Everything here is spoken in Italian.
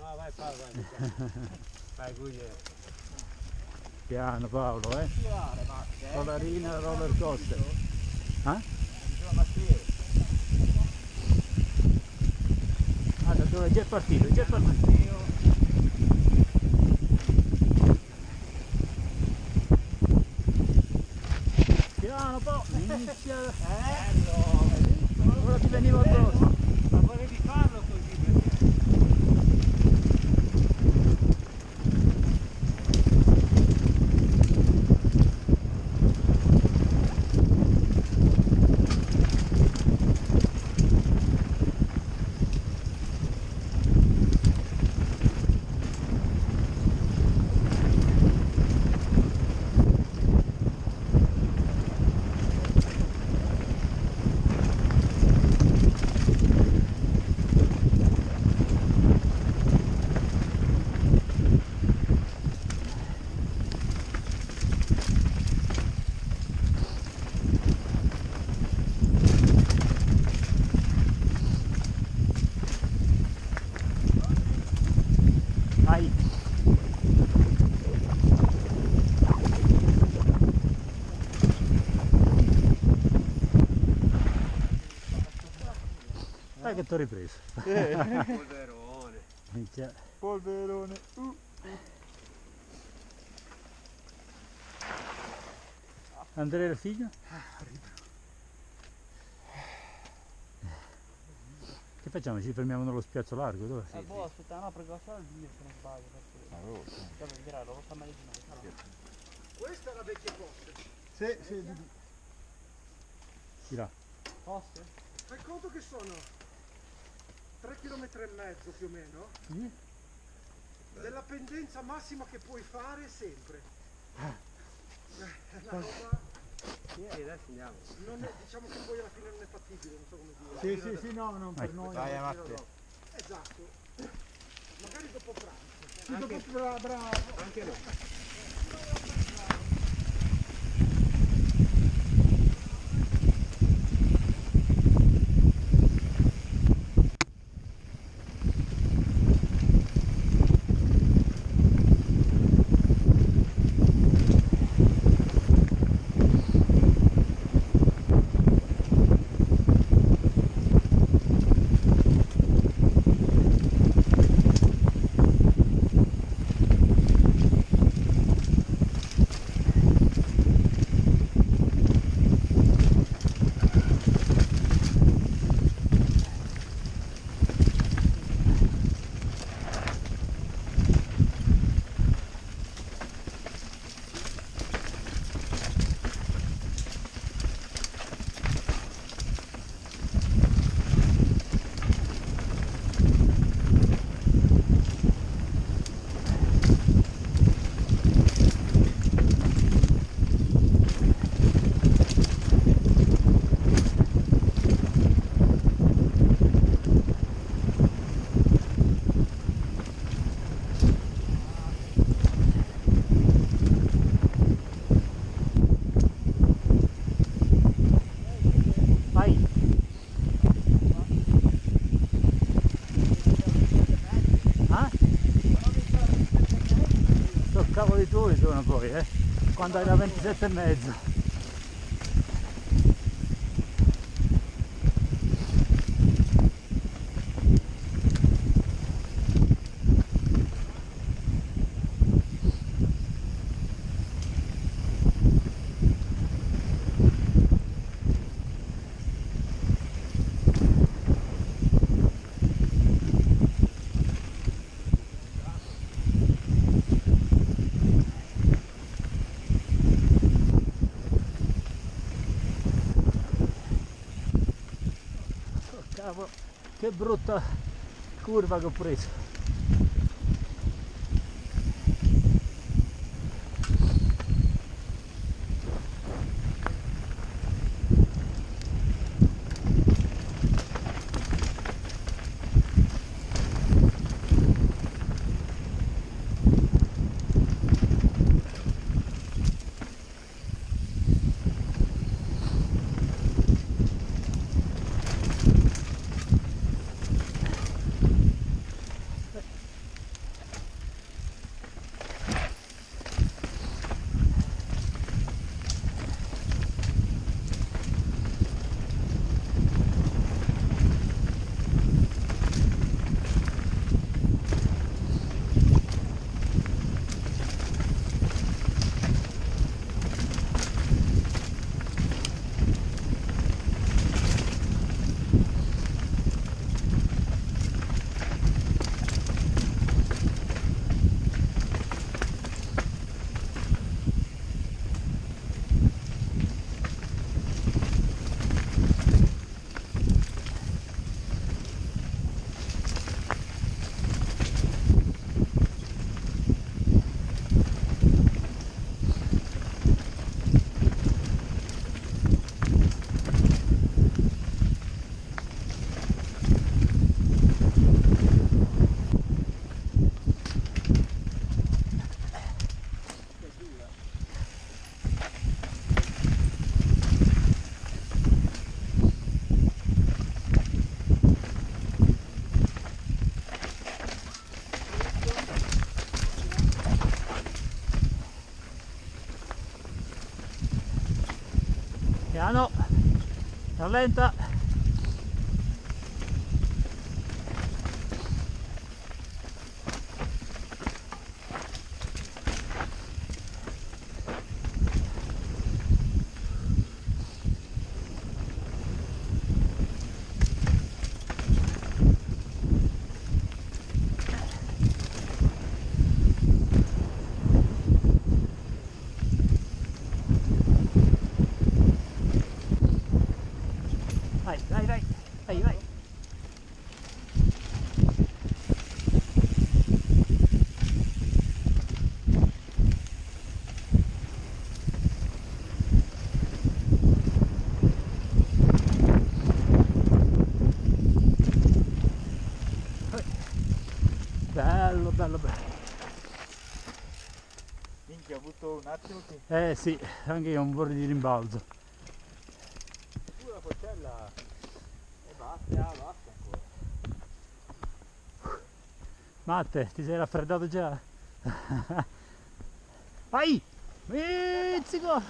No, vai Paolo, vai. Vai Guglielmo. Piano Paolo, eh? Rollerina, roller coaster. Ah? Ah, da dove è già partito, è già partito. Piano Paolo, inizia. Ora ti veniva addosso. Ma volevi farlo così perché? Vai. Dai che ti ho ripreso. Polverone. Già. Polverone. Andrea il figlio? Che facciamo? Ci fermiamo nello spiazzo largo? Dove? boh, aspetta, no, perché sarà il video se non sbaglio. Perché lo fa meglio di noi. Questa è la vecchia posta. Sì, sì. Di là. Poste? Fai conto che sono 3,5 km più o meno della pendenza massima che puoi fare sempre. È una roba. Sì, adesso andiamo. Non è, diciamo che poi alla fine non è fattibile, non so come dire. Sì, no, non per noi. Vai avanti. Esatto. Magari dopo pranzo. Sì, Anche- dopo bravo. Anche noi. Vai. Ah? So cavoli tuoi sono poi, quando hai da 27 e mezzo. Cavolo, che brutta curva che ho preso. Rallenta. Vai, vai, vai, vai, vai. Bello, bello, bello. Minchia, ho avuto un attimo che... Eh sì, anche io ho un po' di rimbalzo. Tu la portella... E basta, basta ancora. Matte, ti sei raffreddato già? Vai! Pizzico!